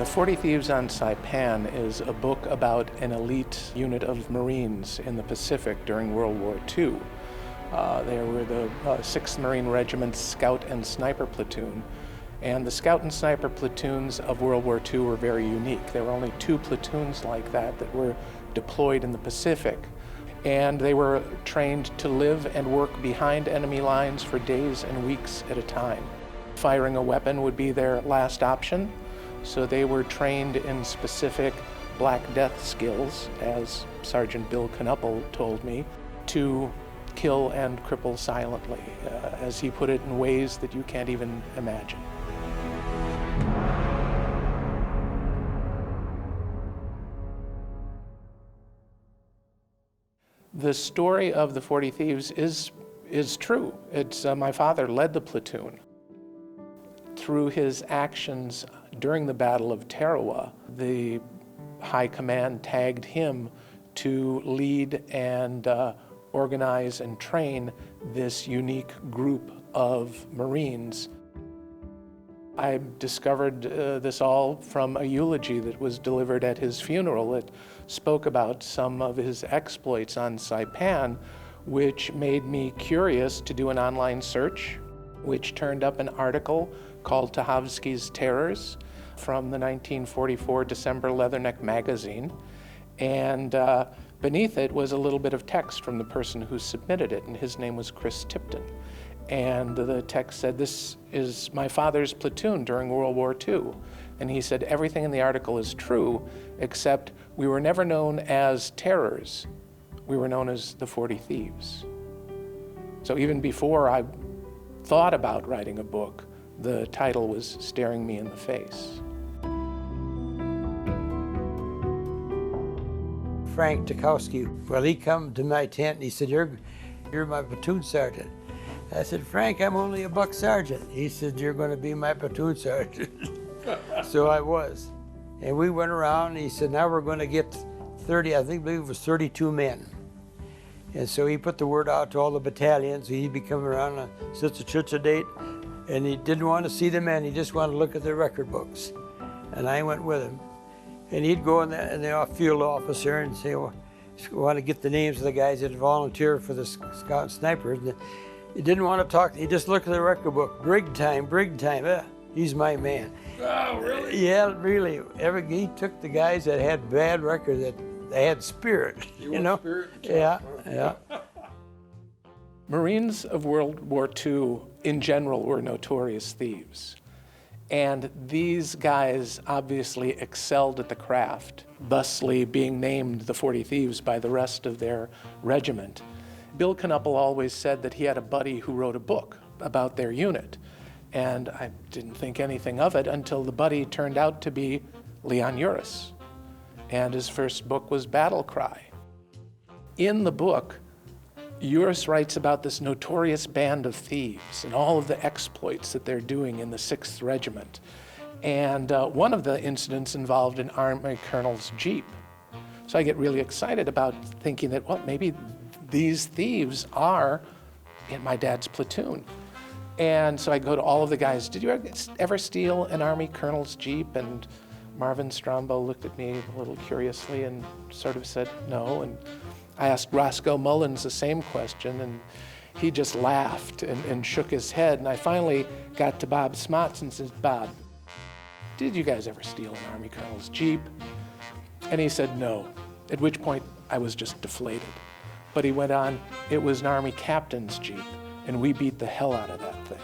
The 40 Thieves on Saipan is a book about an elite unit of Marines in the Pacific during World War II. They were the 6th Marine Regiment's Scout and Sniper Platoon. And the Scout and Sniper platoons of World War II were very unique. There were only 2 platoons like that were deployed in the Pacific. And they were trained to live and work behind enemy lines for days and weeks at a time. Firing a weapon would be their last option, so they were trained in specific Black Death skills, as Sergeant Bill Knuppel told me, to kill and cripple silently, as he put it, in ways that you can't even imagine. The story of the 40 Thieves is true. It's my father led the platoon. Through his actions during the Battle of Tarawa, the High Command tagged him to lead and organize and train this unique group of Marines. I discovered this all from a eulogy that was delivered at his funeral. It spoke about some of his exploits on Saipan, which made me curious to do an online search, which turned up an article called Tachovsky's Terrors from the 1944 December Leatherneck magazine. And beneath it was a little bit of text from the person who submitted it, and his name was Chris Tipton. And the text said, "This is my father's platoon during World War II." And he said, everything in the article is true, except we were never known as terrors. We were known as the 40 Thieves. So even before I thought about writing a book, the title was staring me in the face. Frank Tachovsky, well, he come to my tent and he said, you're my platoon sergeant. I said, Frank, I'm only a buck sergeant. He said, you're going to be my platoon sergeant. So I was. And we went around and he said, now we're going to get 30, I believe it was 32 men. And so he put the word out to all the battalions. He'd be coming around on such a date, and he didn't want to see the men. He just wanted to look at their record books. And I went with him. And he'd go in the field officer and say, well, I want to get the names of the guys that volunteer for the Scout snipers. And he didn't want to talk. He just looked at the record book. Brig time. He's my man. Oh, really? Yeah, really. He took the guys that had bad records, that they had spirit. You know? Spirit? Yeah. Marines of World War II in general were notorious thieves. And these guys obviously excelled at the craft, thusly being named the 40 Thieves by the rest of their regiment. Bill Knuppel always said that he had a buddy who wrote a book about their unit. And I didn't think anything of it until the buddy turned out to be Leon Uris. And his first book was Battle Cry. In the book, Uris writes about this notorious band of thieves and all of the exploits that they're doing in the 6th Regiment. And one of the incidents involved an Army colonel's Jeep. So I get really excited about thinking that, well, maybe these thieves are in my dad's platoon. And so I go to all of the guys, did you ever steal an Army colonel's Jeep? And Marvin Strombo looked at me a little curiously and sort of said no. And I asked Roscoe Mullins the same question, and he just laughed and shook his head. And I finally got to Bob Smots and said, Bob, did you guys ever steal an Army colonel's Jeep? And he said no, at which point I was just deflated. But he went on, it was an Army captain's Jeep, and we beat the hell out of that thing.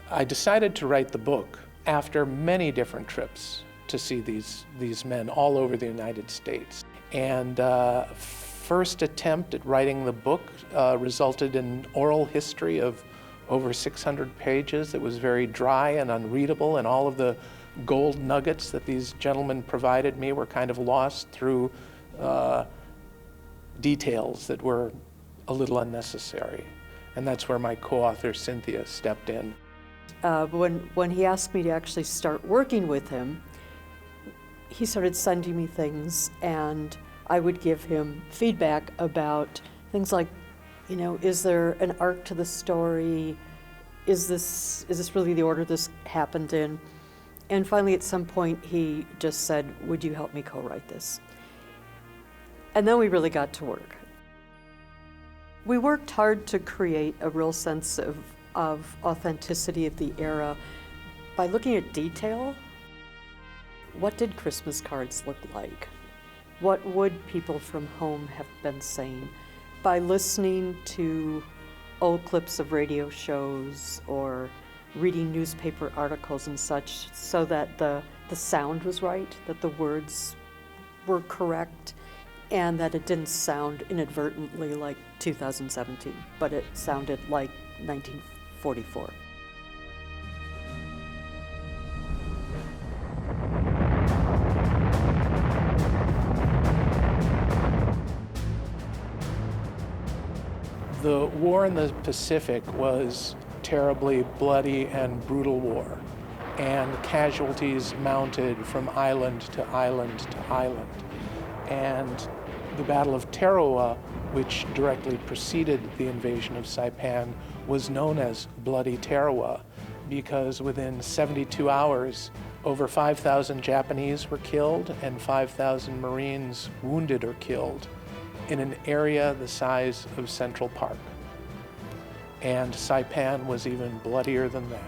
I decided to write the book after many different trips to see these men all over the United States. And first attempt at writing the book resulted in oral history of over 600 pages. It was very dry and unreadable, and all of the gold nuggets that these gentlemen provided me were kind of lost through details that were a little unnecessary. And that's where my co-author Cynthia stepped in. When he asked me to actually start working with him, he started sending me things, and I would give him feedback about things like, is there an arc to the story? Is this really the order this happened in? And finally, at some point, he just said, would you help me co-write this? And then we really got to work. We worked hard to create a real sense of authenticity of the era by looking at detail. What did Christmas cards look like? What would people from home have been saying? By listening to old clips of radio shows or reading newspaper articles and such, so that the sound was right, that the words were correct, and that it didn't sound inadvertently like 2017, but it sounded like 1944. The war in the Pacific was terribly bloody and brutal war, and casualties mounted from island to island to island. And the Battle of Tarawa, which directly preceded the invasion of Saipan, was known as Bloody Tarawa because within 72 hours, over 5,000 Japanese were killed and 5,000 Marines wounded or killed in an area the size of Central Park. And Saipan was even bloodier than that.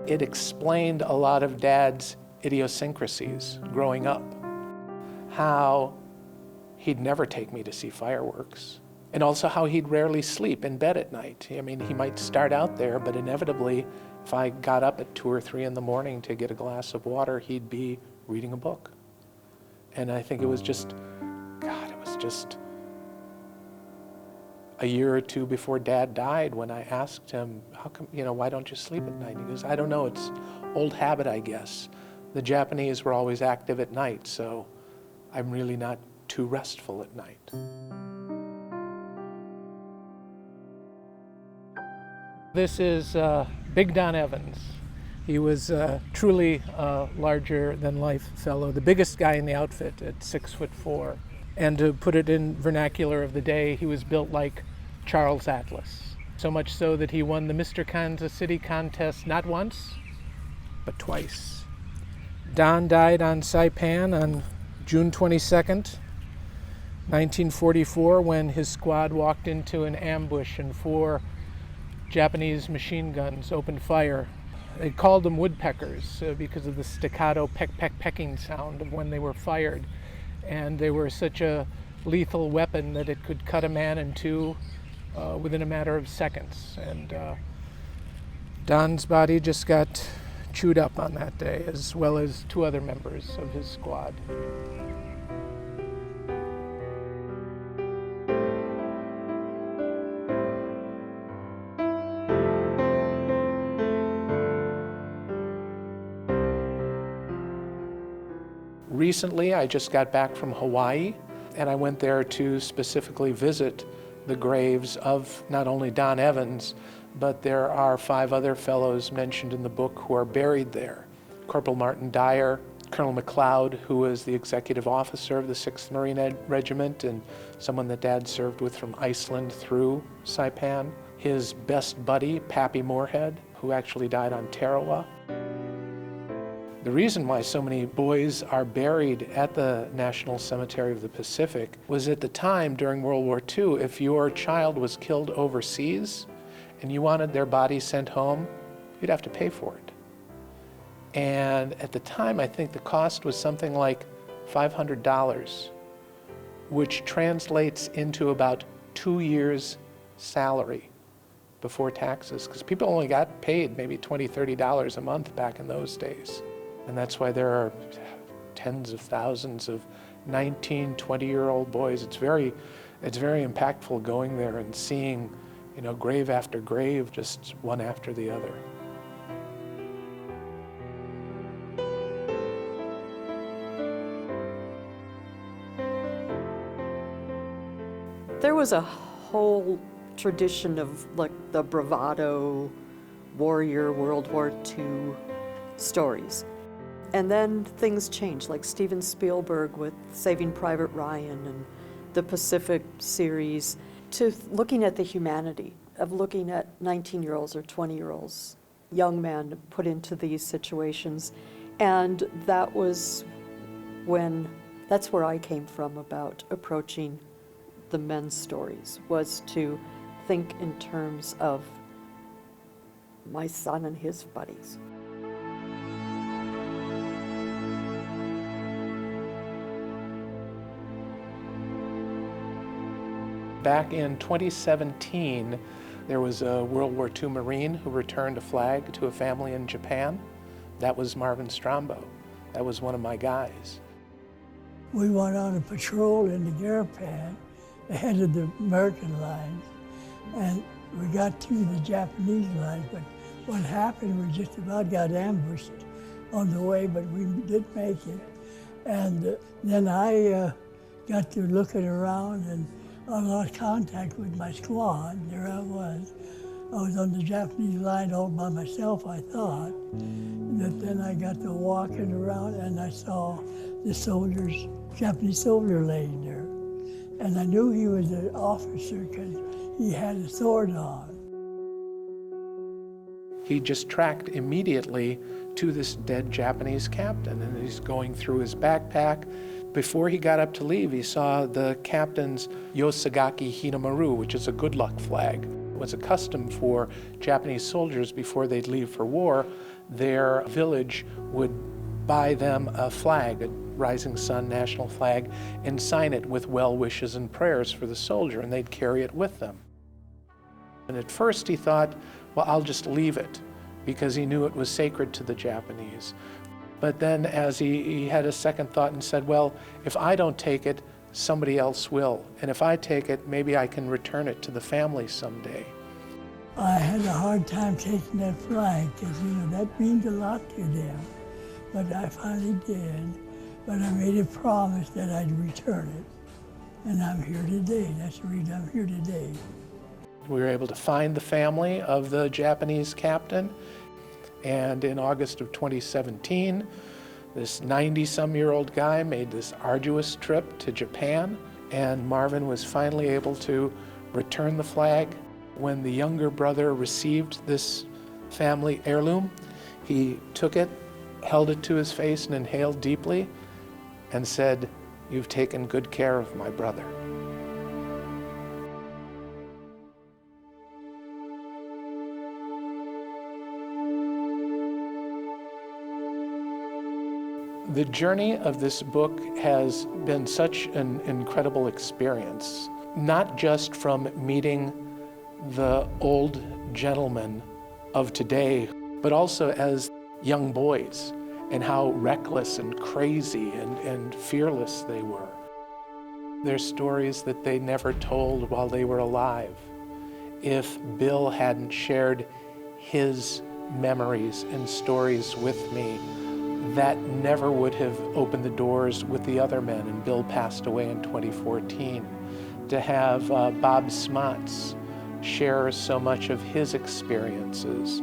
It explained a lot of Dad's idiosyncrasies growing up. How he'd never take me to see fireworks, and also how he'd rarely sleep in bed at night. I mean, he might start out there, but inevitably, if I got up at 2 or 3 in the morning to get a glass of water, he'd be reading a book. And I think it was just a year or 2 before Dad died when I asked him, how come, why don't you sleep at night? He goes, I don't know, it's old habit, I guess. The Japanese were always active at night, so I'm really not too restful at night. This is Big Don Evans. He was truly a larger-than-life fellow, the biggest guy in the outfit at 6'4". And to put it in vernacular of the day, he was built like Charles Atlas. So much so that he won the Mr. Kansas City contest not once, but twice. Don died on Saipan on June 22nd, 1944, when his squad walked into an ambush and 4 Japanese machine guns opened fire They called them woodpeckers because of the staccato pecking sound of when they were fired. And they were such a lethal weapon that it could cut a man in two within a matter of seconds. And Don's body just got chewed up on that day, as well as two other members of his squad. Recently, I just got back from Hawaii, and I went there to specifically visit the graves of not only Don Evans, but there are 5 other fellows mentioned in the book who are buried there. Corporal Martin Dyer, Colonel McLeod, who was the executive officer of the 6th Marine Regiment and someone that Dad served with from Iceland through Saipan. His best buddy, Pappy Moorhead, who actually died on Tarawa. The reason why so many boys are buried at the National Cemetery of the Pacific was at the time during World War II, if your child was killed overseas and you wanted their body sent home, you'd have to pay for it. And at the time, I think the cost was something like $500, which translates into about 2 years' salary before taxes, because people only got paid maybe $20, $30 a month back in those days. And that's why there are tens of thousands of 19, 20-year-old boys. It's very impactful going there and seeing, grave after grave, just one after the other. There was a whole tradition of like the bravado warrior World War II stories. And then things changed, like Steven Spielberg with Saving Private Ryan and the Pacific series, to looking at the humanity of looking at 19-year-olds or 20-year-olds, young men put into these situations. And that's where I came from about approaching the men's stories, was to think in terms of my son and his buddies. Back in 2017, there was a World War II Marine who returned a flag to a family in Japan. That was Marvin Strombo. That was one of my guys. We went on a patrol in the Garapan ahead of the American lines, and we got to the Japanese lines, but what happened, we just about got ambushed on the way, but we did make it. And then I got to looking around, and I lost contact with my squad. There I was. I was on the Japanese line all by myself, I thought. But then I got to walking around and I saw the Japanese soldier laying there. And I knew he was an officer because he had a sword on. He just tracked immediately to this dead Japanese captain, and he's going through his backpack. Before he got up to leave, he saw the captain's Yosagaki Hinamaru, which is a good luck flag. It was a custom for Japanese soldiers before they'd leave for war. Their village would buy them a flag, a Rising Sun national flag, and sign it with well wishes and prayers for the soldier, and they'd carry it with them. And at first he thought, well, I'll just leave it, because he knew it was sacred to the Japanese. But then as he had a second thought and said, well, if I don't take it, somebody else will. And if I take it, maybe I can return it to the family someday. I had a hard time taking that flag because, that means a lot to them. But I finally did. But I made a promise that I'd return it. And I'm here today. That's the reason I'm here today. We were able to find the family of the Japanese captain. And in August of 2017, this 90-some-year-old guy made this arduous trip to Japan, and Marvin was finally able to return the flag. When the younger brother received this family heirloom, he took it, held it to his face, and inhaled deeply, and said, "You've taken good care of my brother." The journey of this book has been such an incredible experience, not just from meeting the old gentlemen of today, but also as young boys, and how reckless and crazy and fearless they were. They're stories that they never told while they were alive. If Bill hadn't shared his memories and stories with me, that never would have opened the doors with the other men, and Bill passed away in 2014. To have Bob Smots share so much of his experiences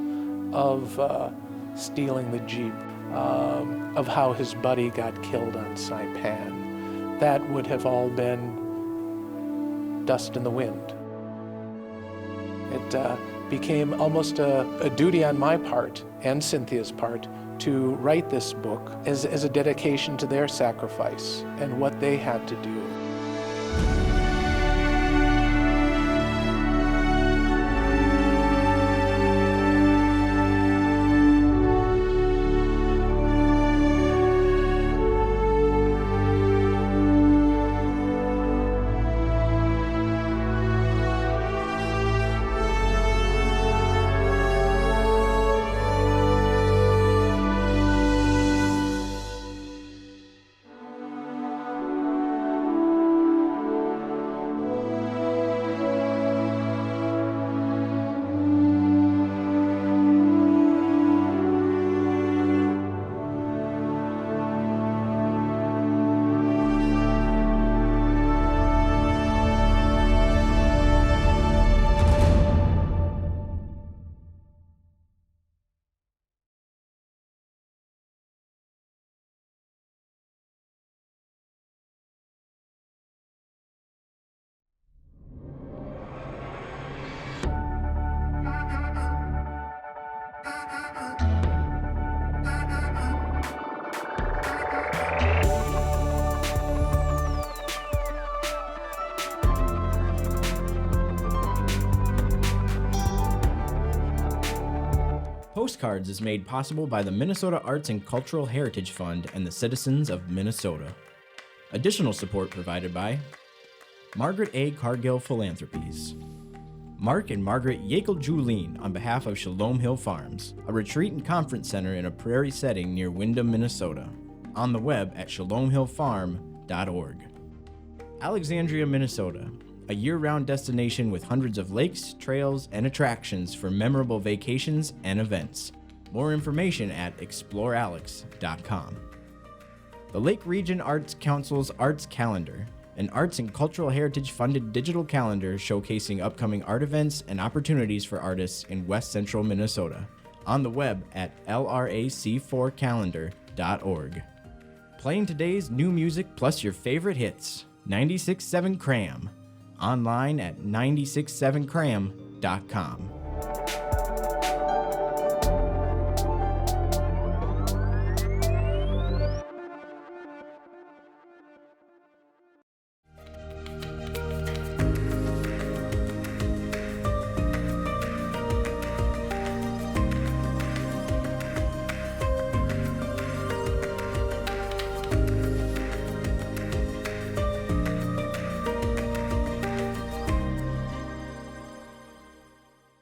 of stealing the Jeep, of how his buddy got killed on Saipan, that would have all been dust in the wind. It became almost a duty on my part and Cynthia's part to write this book as a dedication to their sacrifice and what they had to do. Postcards is made possible by the Minnesota Arts and Cultural Heritage Fund and the citizens of Minnesota. Additional support provided by Margaret A. Cargill Philanthropies, Mark and Margaret Yakel-Julien on behalf of Shalom Hill Farms, a retreat and conference center in a prairie setting near Windham, Minnesota. On the web at shalomhillfarm.org. Alexandria, Minnesota, a year-round destination with hundreds of lakes, trails, and attractions for memorable vacations and events. More information at explorealex.com. The Lake Region Arts Council's Arts Calendar, an arts and cultural heritage funded digital calendar showcasing upcoming art events and opportunities for artists in West Central Minnesota. On the web at lrac4calendar.org. Playing today's new music plus your favorite hits, 96.7 Cram. Online at 967cram.com.